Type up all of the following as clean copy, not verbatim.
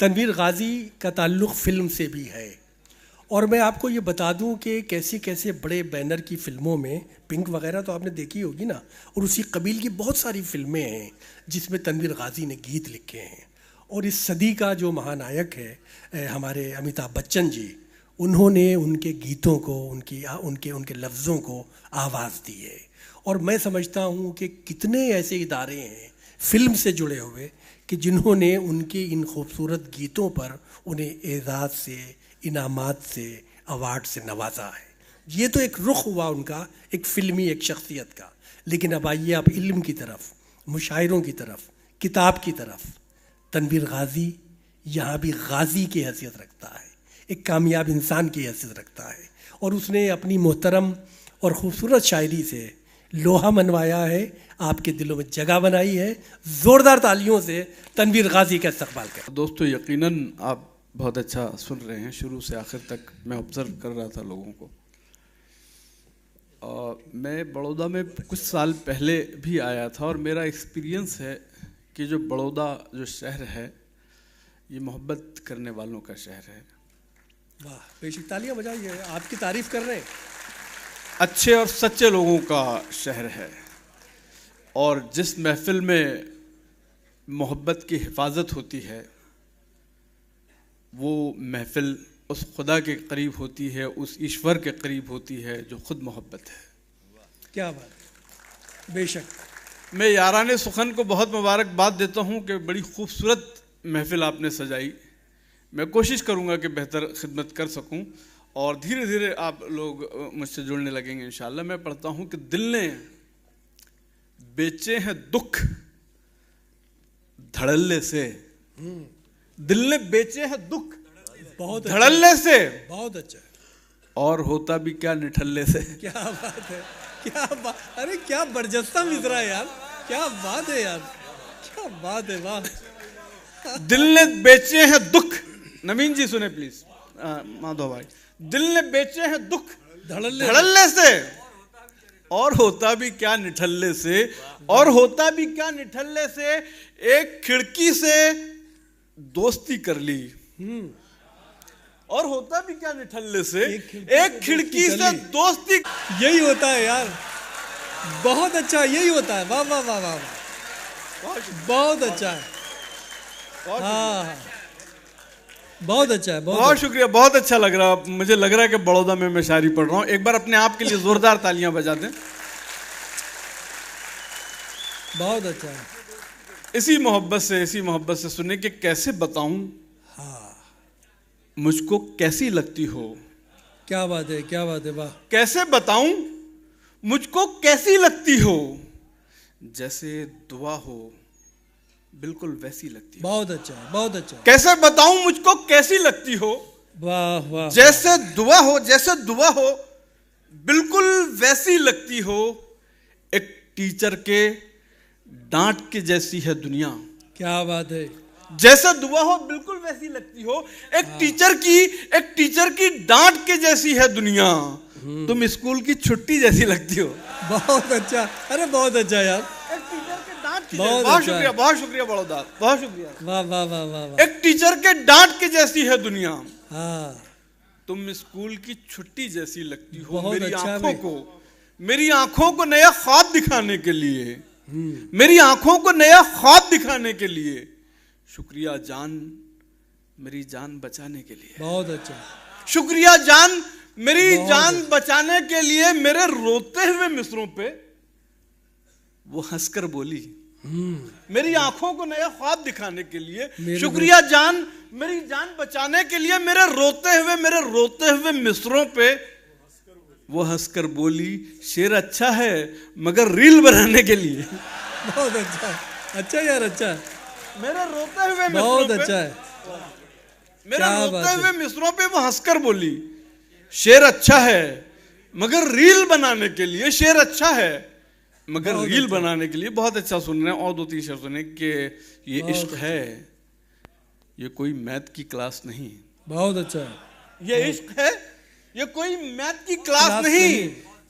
तनवीर गाज़ी का ताल्लुक़ फ़िल्म से भी है। और मैं आपको ये बता दूं कि कैसे कैसे बड़े बैनर की फ़िल्मों में, पिंक वगैरह तो आपने देखी होगी ना, और उसी कबील की बहुत सारी फ़िल्में हैं जिसमें तनवीर गाज़ी ने गीत लिखे हैं। और इस सदी का जो महानायक है हमारे अमिताभ बच्चन जी, उन्होंने उनके गीतों को, उनके उनके लफ्ज़ों को आवाज़ दी है। और मैं समझता हूँ कि कितने ऐसे इदारे हैं फ़िल्म से जुड़े हुए कि जिन्होंने उनके इन खूबसूरत गीतों पर उन्हें एज़ाज़ से, इनामात से, अवार्ड से नवाजा है। ये तो एक रुख हुआ उनका, एक फ़िल्मी एक शख्सियत का। लेकिन अब आइए आप इल्म की तरफ, मुशायरों की तरफ, किताब की तरफ। तनवीर गाज़ी यहाँ भी गाज़ी की हैसियत रखता है, एक कामयाब इंसान की हैसियत रखता है। और उसने अपनी मोहतरम और ख़ूबसूरत शायरी से लोहा मनवाया है, आपके दिलों में जगह बनाई है। ज़ोरदार तालियों से तनवीर गाज़ी का इस्तकबाल करें। दोस्तों, यकीनन आप बहुत अच्छा सुन रहे हैं। शुरू से आखिर तक मैं ऑब्ज़र्व कर रहा था लोगों को। मैं बड़ौदा में कुछ साल पहले भी आया था और मेरा एक्सपीरियंस है कि जो बड़ौदा जो शहर है, ये मोहब्बत करने वालों का शहर है। वाह, बेशक तालियां बजाइए, आपकी तारीफ़ कर रहे हैं। अच्छे और सच्चे लोगों का शहर है। और जिस महफिल में मोहब्बत की हिफाजत होती है, वो महफिल उस खुदा के करीब होती है, उस ईश्वर के करीब होती है जो खुद मोहब्बत है। क्या बात, बेशक। मैं याराने सुखन को बहुत मुबारकबाद देता हूँ कि बड़ी खूबसूरत महफिल आपने सजाई। मैं कोशिश करूँगा कि बेहतर खिदमत कर सकूँ और धीरे धीरे आप लोग मुझसे जुड़ने लगेंगे इंशाअल्लाह। मैं पढ़ता हूँ कि दिल ने बेचे हैं दुख धड़ल्ले से, दिल ने बेचे हैं दुख बहुत धड़ल्ले से, बहुत अच्छा। और होता भी क्या निठल्ले से। क्या बात है, क्या बात, अरे क्या बरजस्ता मिसरा है यार, क्या बात है यार, क्या बात है, वाह। दिल ने बेचे हैं दुख, नवीन जी सुने प्लीज, माधव भाई। दिल ने बेचे हैं दुख धड़ल्ले से, और होता भी क्या निठल्ले से, और होता भी क्या निठल्ले से। एक खिड़की से दोस्ती कर ली, और होता भी क्या निठल्ले से, एक खिड़की से दोस्ती। यही होता है यार, बहुत अच्छा, यही होता है। वाह वाह वाह वाह, बहुत अच्छा है। हाँ, बहुत अच्छा है, बहुत शुक्रिया, बहुत अच्छा लग रहा है। मुझे लग रहा है कि बड़ौदा में मैं शायरी पढ़ रहा हूँ। एक बार अपने आप के लिए जोरदार तालियां बजा दें। बहुत अच्छा है। इसी मोहब्बत से सुने कि कैसे बताऊं मुझको कैसी लगती हो। क्या बात है, क्या बात है, वाह। कैसे बताऊं मुझको कैसी लगती हो, जैसे दुआ हो बिल्कुल वैसी लगती हो। बहुत अच्छा है, बहुत अच्छा। कैसे बताऊं मुझको कैसी लगती हो, वाह वाह, जैसे दुआ हो, जैसे दुआ हो बिल्कुल वैसी लगती हो। एक टीचर के डांट के जैसी है दुनिया। क्या बात है। जैसे दुआ हो बिल्कुल वैसी लगती हो। एक टीचर की डांट के जैसी है दुनिया। तुम स्कूल की छुट्टी जैसी लगती हो। बहुत अच्छा, अरे बहुत अच्छा यार। एक टीचर के डांट की, बहुत शुक्रिया, बहुत शुक्रिया बड़ौदा, बहुत शुक्रिया। वाह वाह वाह वाह। एक टीचर के डांट के जैसी है दुनिया। हाँ, तुम स्कूल की छुट्टी जैसी लगती हो। मेरी आंखों को नया ख्वाब दिखाने के लिए, मेरी आंखों को नया ख्वाब दिखाने के लिए शुक्रिया जान, मेरी जान बचाने के लिए। बहुत अच्छा। शुक्रिया जान, मेरी जान बचाने के लिए। मेरे रोते हुए मिसरों पे वो हंसकर बोली, मेरी आंखों को नया ख्वाब दिखाने के लिए। शुक्रिया जान, मेरी जान बचाने के लिए। मेरे रोते हुए मिसरों पे वो हंसकर बोली, शेर अच्छा है मगर रील बनाने के लिए। बहुत अच्छा, अच्छा यार, अच्छा। मेरे रोते हुए मिसरों बहुत अच्छा है। मेरे रोते हुए मिसरों पे वो हंसकर बोली, शेर अच्छा है मगर रील बनाने के लिए। शेर अच्छा है मगर रील बनाने के लिए। बहुत अच्छा सुन रहे हैं। और 2-3 शेर सुने कि ये इश्क है, ये कोई मैथ की क्लास नहीं। बहुत अच्छा है। ये इश्क है, ये कोई मैथ की क्लास नहीं,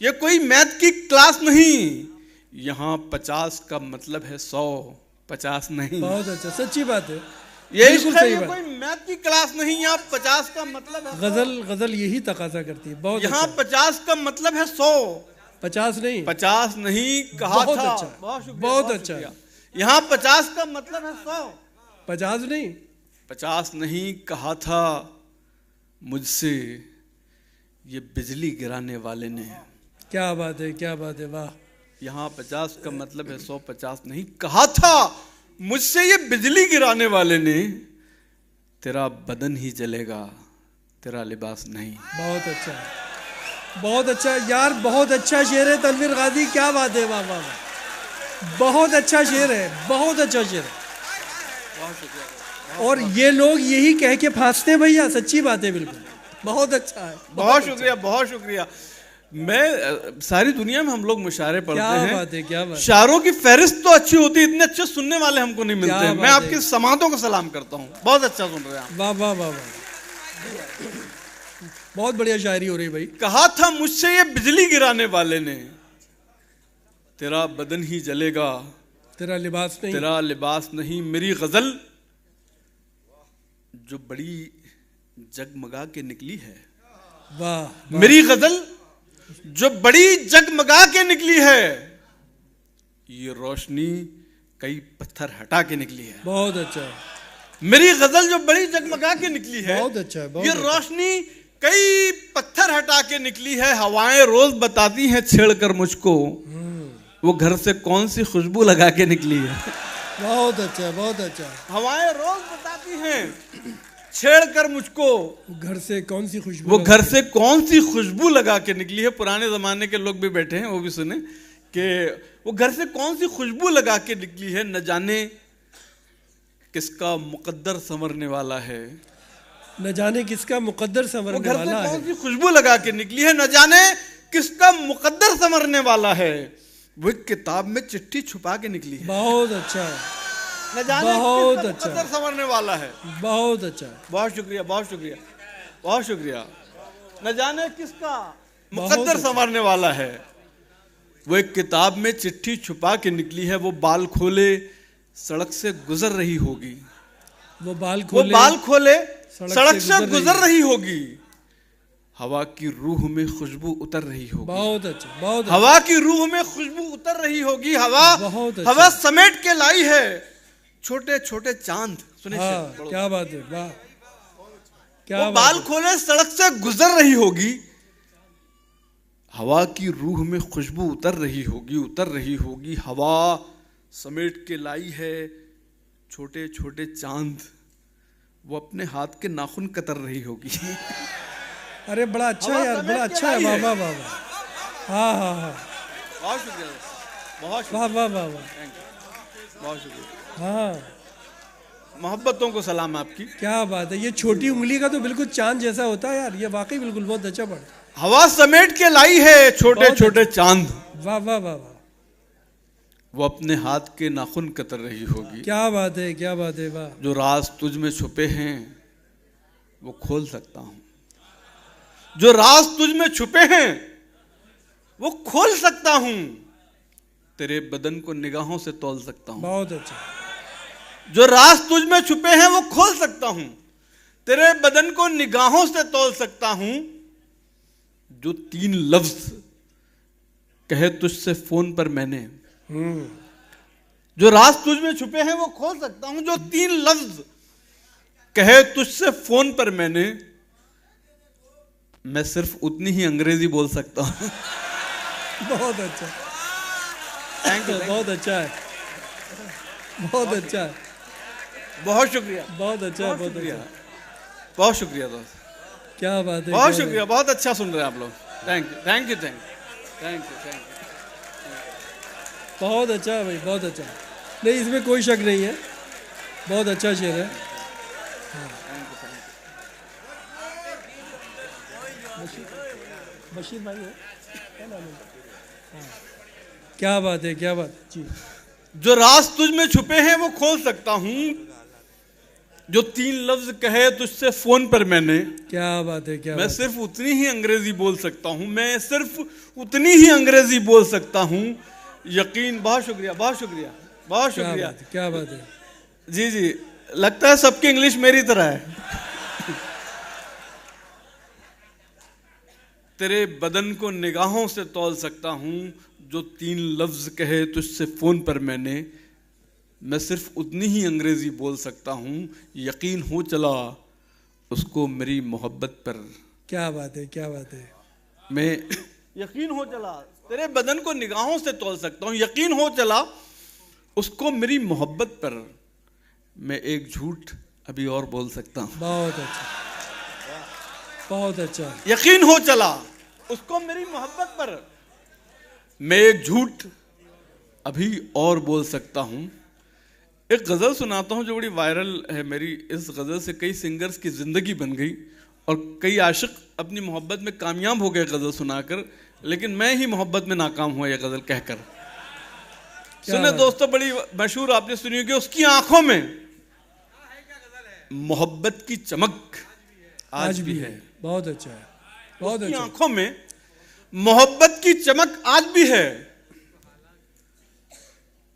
ये कोई मैथ की क्लास नहीं। यहाँ 50 का मतलब है 100, 50 नहीं। बहुत अच्छा, सच्ची बात है। ये बिल्कुल सही बात। कोई मैथ की क्लास नहीं। यहाँ 50 का मतलब है गजल यही तकाजा करती है। बहुत यहाँ अच्छा। 50 का मतलब है 100। 50 नहीं, 50 नहीं कहा बहुत था। अच्छा, बहुत शुक्रिया, बहुत अच्छा। शुक्रिया। यहाँ 50 का मतलब है 100। 50 नहीं, 50 नहीं कहा था मुझसे ये बिजली गिराने वाले ने। क्या बात है, क्या बात है, वाह। यहाँ 50 का मतलब है 100। 50 नहीं कहा था मुझसे ये बिजली गिराने वाले ने। तेरा बदन ही जलेगा, तेरा लिबास नहीं। बहुत अच्छा, बहुत अच्छा यार, बहुत अच्छा शेर है तनवीर गाजी, क्या बात है, वाह वाह वाह। बहुत अच्छा शेर है, बहुत अच्छा शेर है। बहुत शुक्रिया। और ये लोग यही कह के फांसते हैं भैया, सच्ची बात है, बिल्कुल बहुत अच्छा है। बहुत शुक्रिया, बहुत शुक्रिया। मैं सारी दुनिया में हम लोग मुशायरे पढ़ते क्या हैं। बात है, क्या बात है। शायरों की फहरिस्त तो अच्छी होती है, इतने अच्छे सुनने वाले हमको नहीं मिलते क्या हैं। बात मैं है। आपकी समातों को सलाम करता हूँ। बहुत अच्छा सुन रहे हैं आप। वाह वाह वाह वाह, बहुत बढ़िया शायरी हो रही भाई। कहा था मुझसे ये बिजली गिराने वाले ने। तेरा बदन ही जलेगा, तेरा लिबास नहीं। तेरा लिबास नहीं। मेरी गजल जो बड़ी जगमगा के निकली है। वाह, मेरी गजल जो बड़ी जगमगा के निकली है, ये रोशनी कई पत्थर हटा के निकली है। बहुत अच्छा, मेरी गजल जो बड़ी जगमगा के निकली है, बहुत अच्छा है, बहुत ये अच्छा। रोशनी कई पत्थर हटा के निकली है। हवाएं रोज बताती हैं छेड़ कर मुझको, वो घर से कौन सी खुशबू लगा के निकली है। बहुत अच्छा, बहुत अच्छा। हवाएं रोज बताती हैं छेड़ कर मुझको, घर से कौन सी खुशबू, वो घर से कौन सी खुशबू लगा के निकली है। पुराने जमाने के लोग भी बैठे हैं, वो भी सुने कि वो घर से कौन सी खुशबू लगा के निकली है। न जाने किसका मुकद्दर संवरने वाला है। न जाने किसका मुकद्दर वो संवरने घर से वाला है। कौन सी खुशबू लगा के निकली है। न जाने किसका मुकद्दर संवरने वाला है। वो एक किताब में चिट्ठी छुपा के निकली है। बहुत अच्छा है, न जाने बहुत किसका अच्छा। मुकद्दर संवरने वाला है। बहुत अच्छा। बहुत शुक्रिया, बहुत शुक्रिया, बहुत शुक्रिया। न जाने किसका बहुत मुकद्दर अच्छा। संवरने वाला है। वो एक किताब में चिट्ठी छुपा के निकली है। वो बाल खोले सड़क से गुजर रही होगी। वो बाल वो खोले, बाल खोले सड़क सड़क से से गुजर गुजर रही होगी। हवा की रूह में खुशबू उतर रही होगी। बहुत अच्छा, बहुत अच्छा। हवा की रूह में खुशबू उतर रही होगी। हवा बहुत अच्छा। हवा समेट के लाई है छोटे छोटे चांद। सुनिए हाँ, शेर, क्या बात है, वाह, क्या वो बात बाल है। खोले सड़क से गुजर रही होगी। हवा की रूह में खुशबू उतर रही होगी, उतर रही होगी। हवा समेट के लाई है छोटे छोटे चांद, वो अपने हाथ के नाखून कतर रही होगी। अरे बड़ा अच्छा हवा यार, समेट बड़ा के अच्छा है, लाई वाह है। वाह वाह वाह। हाँ हाँ हाँ, बहुत शुक्रिया, बहुत वाह शुक्रिया, वाह वाह वाह। थैंक यू, बहुत शुक्रिया। हाँ, मोहब्बतों को सलाम आपकी। क्या बात है। ये छोटी उंगली का तो बिल्कुल चांद जैसा होता है यार, ये वाकई बिल्कुल बहुत अच्छा पढ़। हवा समेट के लाई है छोटे बहुत छोटे चांद, वाह वाह वाह वाह, वो अपने हाथ के नाखून कतर रही होगी। क्या बात है, क्या बात है, वाह। जो राज तुझ में छुपे हैं वो खोल सकता हूं। जो राज तुझ में छुपे हैं वो खोल सकता हूं। तेरे बदन को निगाहों से तौल सकता हूं। बहुत अच्छा, जो राज तुझ में छुपे हैं वो खोल सकता हूं। तेरे बदन को निगाहों से तौल सकता हूं। जो 3 लफ्ज कहे तुझसे फोन पर मैंने, जो राज तुझ में छुपे हैं वो खोल सकता हूं। जो 3 लफ्ज कहे तुझसे फोन पर मैंने, मैं सिर्फ उतनी ही अंग्रेजी बोल सकता हूं। बहुत अच्छा, थैंक यू, बहुत अच्छा है, बहुत अच्छा है, बहुत शुक्रिया, बहुत अच्छा है, बहुत बहुत शुक्रिया, अच्छा। बहुत शुक्रिया दोस्त, क्या बात है, बहुत क्या शुक्रिया, बहुत अच्छा सुन रहे हैं आप लोग। Thank you, thank you, thank you, thank you, thank you. बात। बहुत अच्छा है भाई, बहुत अच्छा। नहीं, इसमें कोई शक नहीं है, बहुत अच्छा शेर है। बशीर भाई है, क्या नाम है? हाँ। क्या बात है, क्या बात जी। जो राज तुझ में छुपे हैं वो खोल सकता हूं। जो 3 लफ्ज कहे तुझसे फोन पर मैंने, क्या बात है, क्या मैं बात सिर्फ उतनी ही अंग्रेजी बोल सकता हूं। मैं सिर्फ उतनी ही अंग्रेजी बोल सकता हूं। यकीन, बहुत शुक्रिया, बहुत शुक्रिया, बहुत क्या शुक्रिया। बात है, क्या बात है। जी जी, लगता है सबकी इंग्लिश मेरी तरह है। तेरे बदन को निगाहों से तौल सकता हूं, जो 3 लफ्ज कहे तुझसे फोन पर मैंने, मैं सिर्फ उतनी ही अंग्रेजी बोल सकता हूं, यकीन हो चला उसको मेरी मोहब्बत पर। क्या बात है, क्या बात है। मैं यकीन हो चला, तेरे बदन को निगाहों से तौल सकता हूं, यकीन हो चला उसको मेरी मोहब्बत पर, मैं एक झूठ अभी और बोल सकता हूं। बहुत अच्छा, बहुत अच्छा। यकीन हो चला उसको मेरी मोहब्बत पर, मैं एक झूठ अभी और बोल सकता हूं। एक गजल सुनाता हूं जो बड़ी वायरल है मेरी। इस गजल से कई सिंगर्स की जिंदगी बन गई और कई आशिक अपनी मोहब्बत में कामयाब हो गए गजल सुनाकर, लेकिन मैं ही मोहब्बत में नाकाम हुआ यह गजल कहकर। सुने दोस्तों, बड़ी मशहूर आपने सुनी होगी, उसकी आंखों में मोहब्बत की चमक आज भी है। बहुत अच्छा है, बहुत उसकी अच्छा। आंखों में मोहब्बत की चमक आज भी है,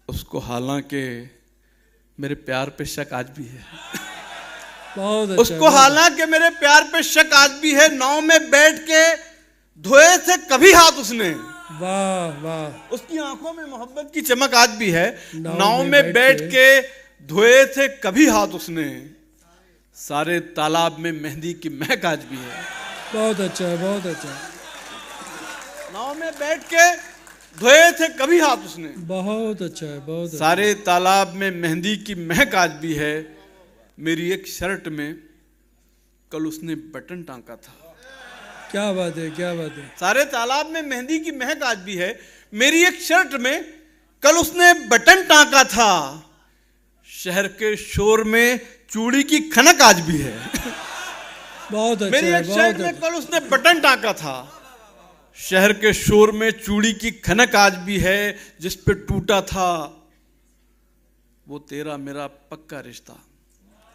उसको हालांकि मेरे प्यार पे शक आज भी है। बहुत अच्छा। उसको हालांकि मेरे प्यार पे शक आज भी है, नाव में बैठ के धोए थे कभी हाथ उसने। वाह वाह। उसकी आंखों में मोहब्बत की चमक आज भी है, नाव में बैठ के धोए थे कभी हाथ उसने, सारे तालाब में मेहंदी की महक आज भी है। बहुत अच्छा है, बहुत अच्छा। नाव में बैठ के धोए थे कभी हाथ उसने, बहुत अच्छा है, बहुत अच्छा। सारे तालाब में मेहंदी की महक आज भी है, मेरी एक शर्ट में कल उसने बटन टांका था। क्या बात है, क्या बात है। सारे तालाब में मेहंदी की महक आज भी है, मेरी एक शर्ट में कल उसने बटन टांका था, शहर के शोर में चूड़ी की खनक आज भी है। बहुत अच्छा। मेरी एक शर्ट में कल उसने बटन टांका था, शहर के शोर में चूड़ी की खनक आज भी है, जिस पे टूटा था वो तेरा मेरा पक्का रिश्ता।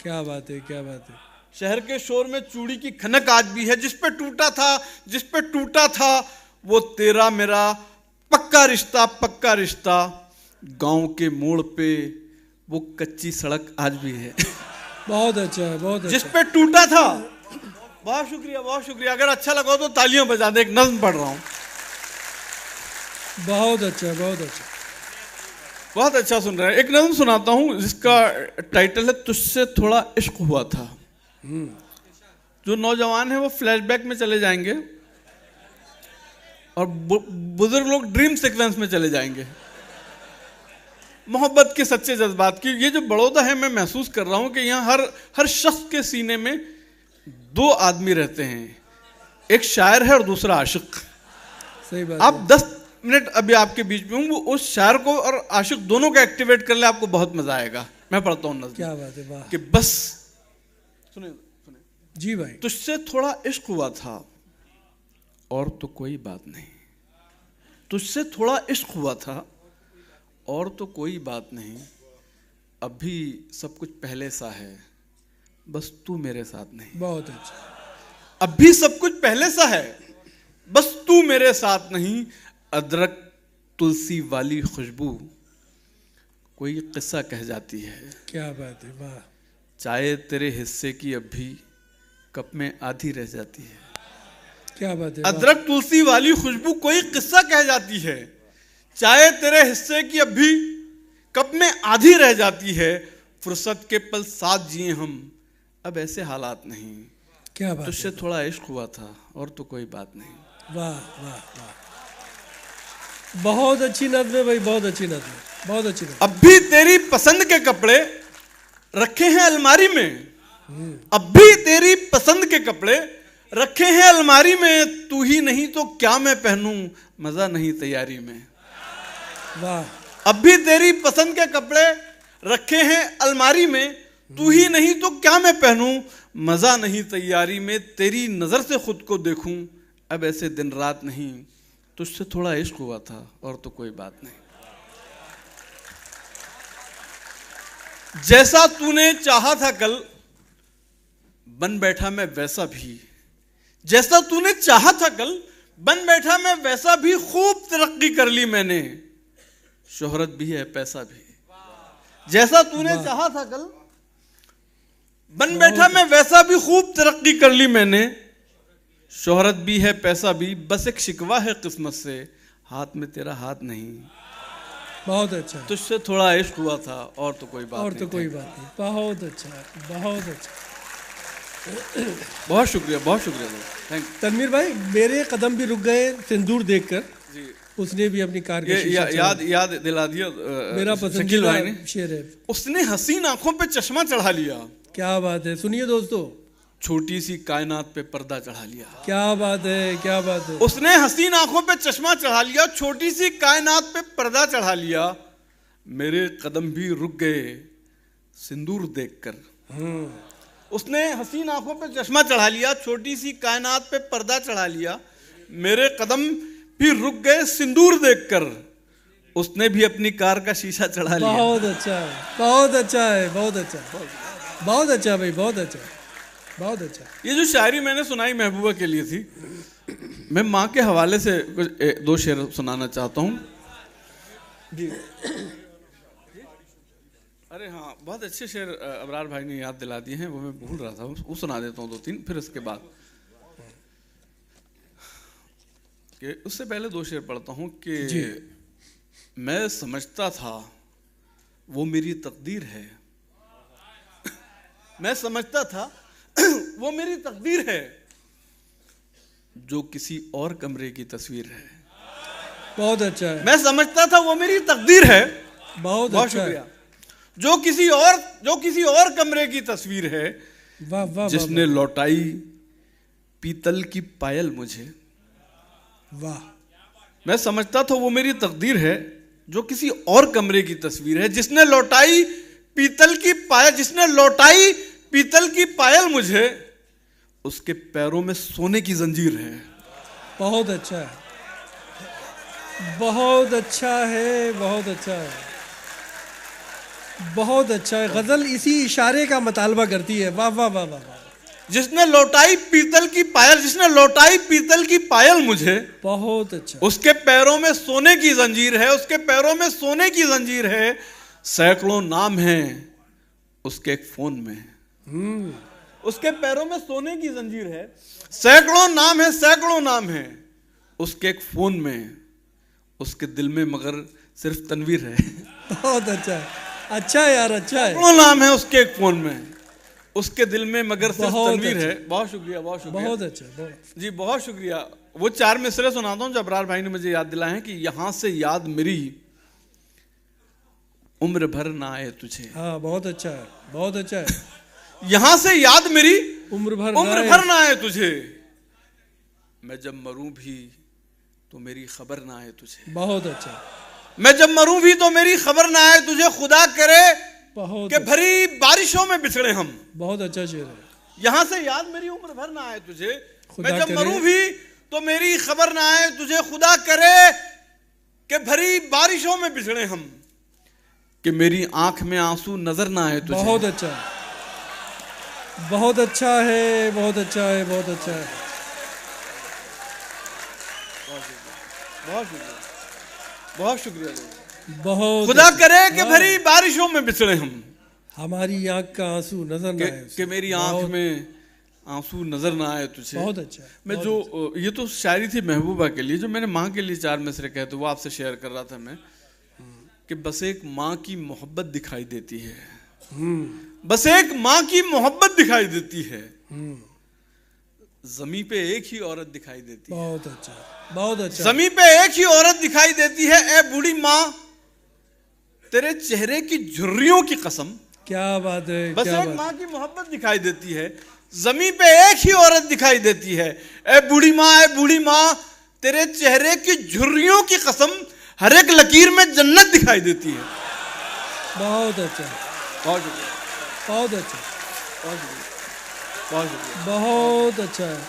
क्या बात है, क्या बात है। शहर के शोर में चूड़ी की खनक आज भी है, जिस पे टूटा था, जिस पे टूटा था वो तेरा मेरा पक्का रिश्ता, पक्का रिश्ता। गांव के मोड़ पे वो कच्ची सड़क आज भी है। बहुत अच्छा है, बहुत अच्छा। जिस पे टूटा था। बहुत शुक्रिया, बहुत शुक्रिया। अगर अच्छा लगा तो तालियां बजा दे। एक नज्म पढ़ रहा हूं। बहुत अच्छा, बहुत अच्छा। बहुत अच्छा सुन रहे हैं। एक नज्म सुनाता हूं जिसका टाइटल है तुझसे थोड़ा इश्क हुआ था। जो नौजवान है वो फ्लैशबैक में चले जाएंगे और बुजुर्ग लोग ड्रीम सीक्वेंस में चले जाएंगे, मोहब्बत के सच्चे जज्बात की। ये जो बड़ौदा है, मैं महसूस कर रहा हूं कि यहाँ हर शख्स के सीने में 2 आदमी रहते हैं, एक शायर है और दूसरा आशिक। सही बात। आप 10 मिनट अभी आपके बीच में हूं, उस शायर को और आशिक दोनों को एक्टिवेट कर ले, आपको बहुत मजा आएगा। मैं पढ़ता हूं नज़्म। क्या बात है, वाह। कि बस सुने जी भाई। तुझसे थोड़ा इश्क हुआ था और तो कोई बात नहीं, तुझसे थोड़ा इश्क हुआ था और तो कोई बात नहीं, अभी सब कुछ पहले सा है, बस तू मेरे साथ नहीं। बहुत अच्छा। अभी सब कुछ पहले सा है, बस तू मेरे साथ नहीं। अदरक तुलसी वाली खुशबू कोई किस्सा कह जाती है। क्या बात है, वाह। चाय तेरे हिस्से की अब भी कप में आधी रह जाती है। क्या बात है। अदरक तुलसी वाली खुशबू कोई किस्सा कह जाती है, चाय तेरे हिस्से की अब भी कप में आधी रह जाती है। फुर्सत के पल साथ जिए हम, अब ऐसे हालात नहीं। क्या बात। तुझसे थोड़ा इश्क हुआ था और तो कोई बात नहीं। वाह वाह वाह। बहुत अच्छी नज़्म है भाई, बहुत अच्छी नज़्म है, बहुत अच्छी नज़्म। अब भी तेरी पसंद के कपड़े रखे हैं अलमारी में, अब भी तेरी पसंद के कपड़े रखे हैं अलमारी में। तू ही नहीं तो क्या मैं पहनूं, मजा नहीं तैयारी में। वाह। अब भी तेरी पसंद के कपड़े रखे हैं अलमारी में, तू ही नहीं तो क्या मैं पहनूं, मजा नहीं तैयारी में। तेरी नजर से खुद को देखूं, अब ऐसे दिन रात नहीं। तुझसे थोड़ा इश्क हुआ था और तो कोई बात नहीं। जैसा तूने चाहा था कल, बन बैठा मैं वैसा भी। जैसा तूने चाहा था कल, बन बैठा मैं वैसा भी। खूब तरक्की कर ली मैंने, शोहरत भी है पैसा भी। जैसा तूने चाहा था कल, बन बैठा मैं वैसा भी, खूब तरक्की कर ली मैंने, शोहरत भी है पैसा भी, बस एक शिकवा है किस्मत से, हाथ में तेरा हाथ नहीं। बहुत अच्छा, तुझसे थोड़ा इश्क हुआ था और तो कोई बात और नहीं तो कोई बात नहीं। बहुत अच्छा, बहुत अच्छा। बहुत शुक्रिया, बहुत शुक्रिया, थैंक यू। तनवीर भाई, मेरे कदम भी रुक गए सिंदूर देखकर, जी, उसने भी अपनी कार का ये शीशा याद दिला दिया मेरा शकील पसंदीदा भाई ने। शेर है। उसने हसीन आंखों पे चश्मा चढ़ा लिया, क्या बात है, सुनिए दोस्तों, छोटी सी कायनात पे पर्दा चढ़ा लिया। क्या बात है, क्या बात है। उसने हसीन आंखों पे चश्मा चढ़ा लिया, छोटी सी कायनात पे पर्दा चढ़ा लिया, मेरे कदम भी रुक गए सिंदूर देखकर। उसने हसीन आंखों पे चश्मा चढ़ा लिया, छोटी सी कायनात पे पर्दा चढ़ा लिया, मेरे कदम भी रुक गए सिंदूर देखकर। उसने भी अपनी कार का शीशा चढ़ा लिया। बहुत अच्छा है, बहुत अच्छा है, बहुत अच्छा, बहुत अच्छा भाई, बहुत अच्छा, बहुत अच्छा। ये जो शायरी मैंने सुनाई महबूबा के लिए थी, मैं माँ के हवाले से कुछ दो शेर सुनाना चाहता हूँ। अरे हाँ, बहुत अच्छे शेर अबरार भाई ने याद दिला दिए हैं, वो मैं भूल रहा था, वो सुना देता हूँ दो तीन, फिर उसके बाद कि उससे पहले दो शेर पढ़ता हूँ कि मैं समझता था वो मेरी तकदीर है, मैं समझता था वो मेरी तकदीर है, जो किसी और कमरे की तस्वीर है। बहुत अच्छा है। मैं समझता था वो मेरी तकदीर है, बहुत बहुत अच्छा शुक्रिया, जो किसी और कमरे की तस्वीर है, वाह वाह, जिसने लौटाई पीतल की पायल मुझे। वाह। मैं समझता था वो मेरी तकदीर है, जो किसी और कमरे की तस्वीर है, जिसने लौटाई पीतल की पायल, जिसने लौटाई पीतल की पायल मुझे, उसके पैरों में सोने की जंजीर है। बहुत अच्छा है, बहुत अच्छा है, बहुत अच्छा है, बहुत अच्छा है। गजल इसी इशारे का मुतालबा करती है। वाह वाह वाह वाह। जिसने लौटाई पीतल की पायल, जिसने लौटाई पीतल की पायल मुझे, बहुत अच्छा, उसके पैरों में सोने की जंजीर है, उसके पैरों में सोने की जंजीर है, सैकड़ों नाम हैं उसके एक फोन में। उसके पैरों में सोने की जंजीर है, सैकड़ों नाम है, सैकड़ों नाम है उसके एक फोन में, उसके दिल में मगर सिर्फ तनवीर है। बहुत अच्छा है, अच्छा है यार, अच्छा है। सैकड़ों नाम है उसके एक फोन में, उसके दिल में मगर सिर्फ तनवीर अच्छा है। बहुत शुक्रिया, बहुत शुक्रिया, बहुत अच्छा, बहुत। जी बहुत शुक्रिया। वो चार मिसरे सुनाता हूँ जो अबरार भाई ने मुझे याद दिलाए हैं कि यहां से याद मेरी उम्र भर ना आए तुझे। हाँ, बहुत अच्छा है, बहुत अच्छा है। यहां से याद मेरी उम्र भर ना आए तुझे, मैं जब मरूं भी तो मेरी खबर ना आए तुझे। बहुत अच्छा, मैं जब मरूं भी तो मेरी खबर ना आए तुझे, खुदा करे बहुत कि भरी बारिशों में बिछड़े हम। बहुत अच्छा शेर है। यहां से याद मेरी उम्र भर ना आए तुझे, मैं जब करे, मरूं भी तो मेरी खबर ना आए तुझे, खुदा करे कि भरी बारिशों में बिछड़े हम, कि मेरी आंख में आंसू नजर ना आए तुझे। बहुत अच्छा है, बहुत अच्छा है, बहुत अच्छा है, बहुत अच्छा है। बहुत शुक्रिया, बहुत शुक्रिया, बहुत खुदा अच्छा। करे कि भरी बारिशों में बिछड़े हम, हमारी आंख का आंसू नजर ना आए कि मेरी आंख में आंसू नजर ना आए तुझे। बहुत अच्छा है। मैं जो ये तो शायरी थी महबूबा के लिए, जो मैंने माँ के लिए चार मिसरे कहते वो आपसे शेयर कर रहा था मैं, कि बस एक माँ की मोहब्बत दिखाई देती है, बस एक माँ की मोहब्बत दिखाई देती है, जमी पे एक ही औरत दिखाई देती है। बहुत अच्छा, बहुत अच्छा। जमी पे एक ही औरत दिखाई देती है, ए बूढ़ी माँ तेरे चेहरे की झुर्रियों की कसम। क्या बात है, बस क्या एक बात। माँ की मोहब्बत दिखाई देती है, जमी पे एक ही औरत दिखाई देती है, ए बूढ़ी माँ, ए बूढ़ी माँ तेरे चेहरे की झुर्रियों की कसम, हर एक लकीर में जन्नत दिखाई देती है। बहुत अच्छा, बहुत शुक्रिया, बहुत अच्छा, बहुत शुक्रिया, बहुत शुक्रिया, बहुत अच्छा है।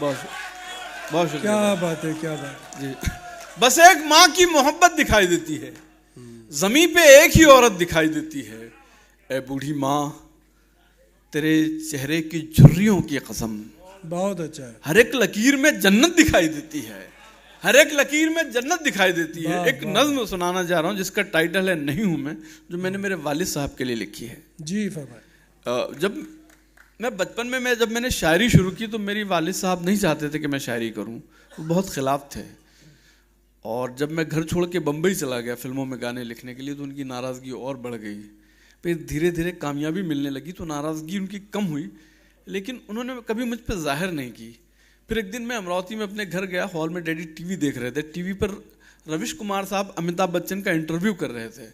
बहुत शुक्रिया। क्या बात है, क्या बात जी, बस एक माँ की मोहब्बत दिखाई देती है, जमी पे एक ही औरत दिखाई देती है, ए बूढ़ी माँ तेरे चेहरे की झुर्रियों की कसम, बहुत अच्छा है। हर एक लकीर में जन्नत दिखाई देती है। हर एक लकीर में जन्नत दिखाई देती है। वाह, एक वाह। नज्म सुनाना चाह रहा हूँ जिसका टाइटल है नहीं हूं मैं, जो मैंने मेरे वालिद साहब के लिए लिखी है। जी फरमाइए। जब मैं बचपन में जब मैंने शायरी शुरू की तो मेरी वालिद साहब नहीं चाहते थे कि मैं शायरी करूं, वो बहुत खिलाफ थे। और जब मैं घर छोड़ के बम्बई चला गया फिल्मों में गाने लिखने के लिए तो उनकी नाराज़गी और बढ़ गई। फिर धीरे धीरे कामयाबी मिलने लगी तो नाराज़गी उनकी कम हुई, लेकिन उन्होंने कभी मुझ पर जाहिर नहीं की। फिर एक दिन मैं अमरावती में अपने घर गया, हॉल में डैडी टीवी देख रहे थे। टीवी पर रविश कुमार साहब अमिताभ बच्चन का इंटरव्यू कर रहे थे।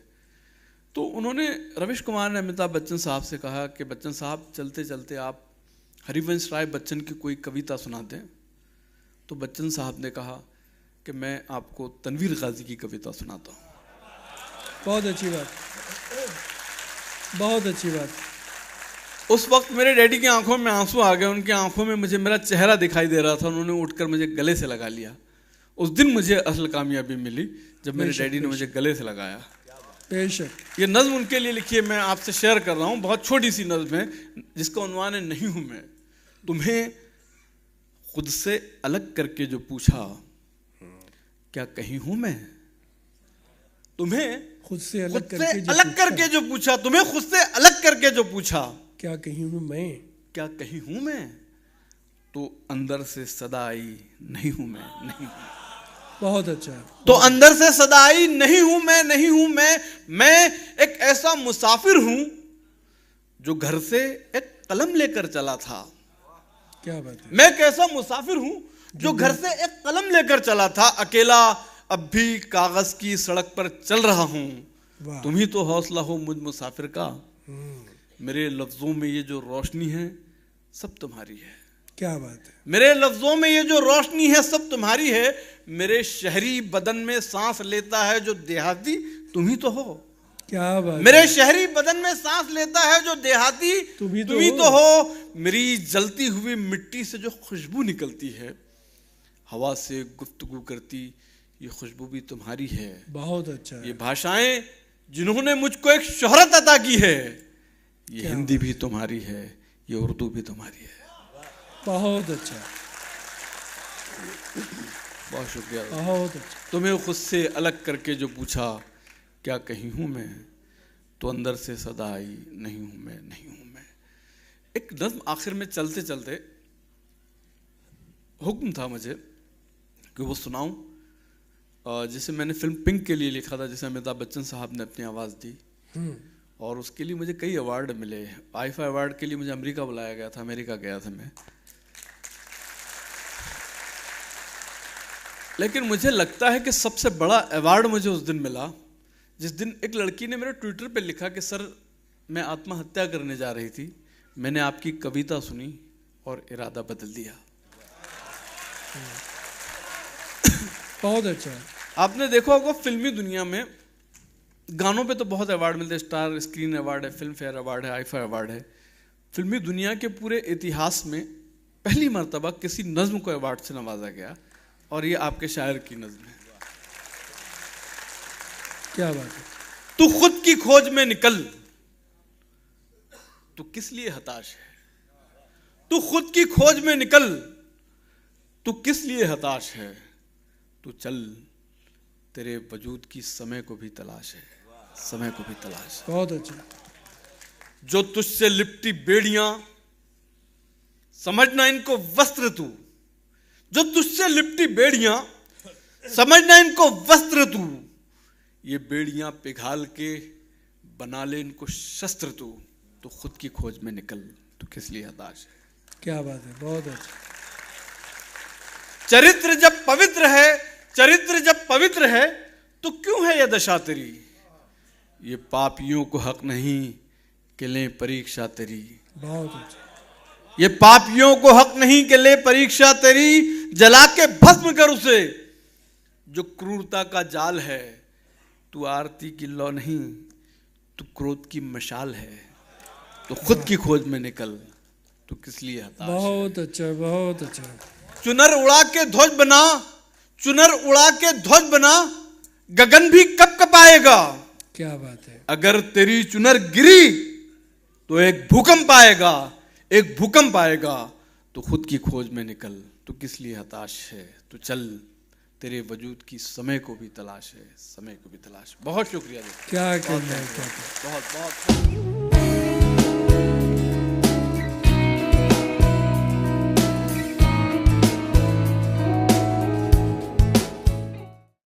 तो उन्होंने, रविश कुमार ने अमिताभ बच्चन साहब से कहा कि बच्चन साहब चलते चलते आप हरिवंश राय बच्चन की कोई कविता सुना दें। तो बच्चन साहब ने कहा कि मैं आपको तनवीर गाजी की कविता सुनाता हूँ। बहुत अच्छी बात, बहुत अच्छी बात। उस वक्त मेरे डैडी की आंखों में आंसू आ गए। उनकी आंखों में मुझे मेरा चेहरा दिखाई दे रहा था। उन्होंने उठकर मुझे गले से लगा लिया। उस दिन मुझे असल कामयाबी मिली जब मेरे डैडी ने मुझे गले से लगाया। बेशक। ये नज्म उनके लिए लिखी है, मैं आपसे शेयर कर रहा हूँ। बहुत छोटी सी नज्म है जिसका उन्वान है नहीं हूं मैं। तुम्हें खुद से अलग करके जो पूछा, क्या कहीं हूं मैं? तुम्हें खुद से अलग करके जो पूछा, तुम्हें खुद से अलग करके जो पूछा, क्या कहीं हूं मैं? क्या कहीं हूं मैं? तो अंदर से सदा आई नहीं हूं मैं, नहीं हूं। बहुत अच्छा। तो अंदर से सदा आई नहीं हूं मैं, नहीं हूं मैं एक ऐसा मुसाफिर हूं जो घर से एक कलम लेकर चला था। क्या बात है। मैं एक ऐसा मुसाफिर हूं जो घर से एक कलम लेकर चला था। अकेला अब भी कागज की सड़क पर चल रहा हूं। तुम ही तो हौसला हो मुझ मुसाफिर का। मेरे लफ्जों में ये जो रोशनी है सब तुम्हारी है। क्या बात है। मेरे लफ्जों में ये जो रोशनी है सब तुम्हारी है। मेरे शहरी बदन में सांस लेता है जो देहाती, तुम ही तो हो। क्या बात। मेरे शहरी बदन में सांस लेता है जो देहाती, तुम ही तो हो। मेरी जलती हुई मिट्टी से जो खुशबू निकलती है, हवा से गुफ्तगू करती, ये खुशबू भी तुम्हारी है। बहुत अच्छा है। ये भाषाएं जिन्होंने मुझको एक शोहरत अता की है, ये हिंदी भी तुम्हारी है, ये उर्दू भी तुम्हारी है। बहुत अच्छा, बहुत शुक्रिया। बहुत अच्छा। तुम्हें खुद से अलग करके जो पूछा, क्या कहीं हूं मैं? तो अंदर से सदा आई नहीं हूं मैं, नहीं हूं मैं। एक नज़्म आखिर में चलते चलते हुक्म था मुझे कि वो सुनाऊं, जिसे मैंने फिल्म पिंक के लिए लिखा था, जिसे अमिताभ बच्चन साहब ने अपनी आवाज़ दी। और उसके लिए मुझे कई अवार्ड मिले। आईफा अवार्ड के लिए मुझे अमेरिका बुलाया गया था, अमेरिका गया था मैं। लेकिन मुझे लगता है कि सबसे बड़ा अवार्ड मुझे उस दिन मिला जिस दिन एक लड़की ने मेरे ट्विटर पे लिखा कि सर मैं आत्महत्या करने जा रही थी, मैंने आपकी कविता सुनी और इरादा बदल दिया। बहुत अच्छा। आपने देखा होगा फिल्मी दुनिया में गानों पे तो बहुत अवार्ड मिलते हैं। स्टार स्क्रीन अवार्ड है, फिल्म फेयर अवार्ड है, आईफा अवार्ड है। फिल्मी दुनिया के पूरे इतिहास में पहली मर्तबा किसी नज्म को अवार्ड से नवाजा गया और ये आपके शायर की नज्म है। क्या बात है। तू खुद की खोज में निकल, तू किस लिए हताश है? तू खुद की खोज में निकल, तू किस लिए हताश है? तू चल, तेरे वजूद की समय को भी तलाश है, समय को भी तलाश है। बहुत अच्छा। जो तुझसे लिपटी बेड़ियां, समझना इनको वस्त्र तू। जो तुझसे लिपटी बेड़ियां, समझना इनको वस्त्र तू। ये बेड़ियां पिघाल के बना ले इनको शस्त्र तू। तो खुद की खोज में निकल, तू किस लिए हताश है? क्या बात है। बहुत अच्छा। चरित्र जब पवित्र है, चरित्र जब पवित्र है तो क्यों है यह दशा तेरी? ये पापियों को हक नहीं कि ले परीक्षा तेरी। बहुत अच्छा। ये पापियों को हक नहीं कि ले परीक्षा तेरी। जला के भस्म कर उसे जो क्रूरता का जाल है। तू आरती की लौ नहीं, तू क्रोध की मशाल है। तो खुद की खोज में निकल, तू किस लिए हताश है? बहुत अच्छा, बहुत अच्छा। चुनर उड़ा के ध्वज बना, चुनर उड़ा के ध्वज बना, गगन भी कब कपाएगा। क्या बात है। अगर तेरी चुनर गिरी तो एक भूकंप आएगा, एक भूकंप आएगा। तो खुद की खोज में निकल, तू किस लिए हताश है? तू चल, तेरे वजूद की समय को भी तलाश है, समय को भी तलाश। बहुत शुक्रिया दोस्तों, क्या कहना है, क्या बहुत बहुत।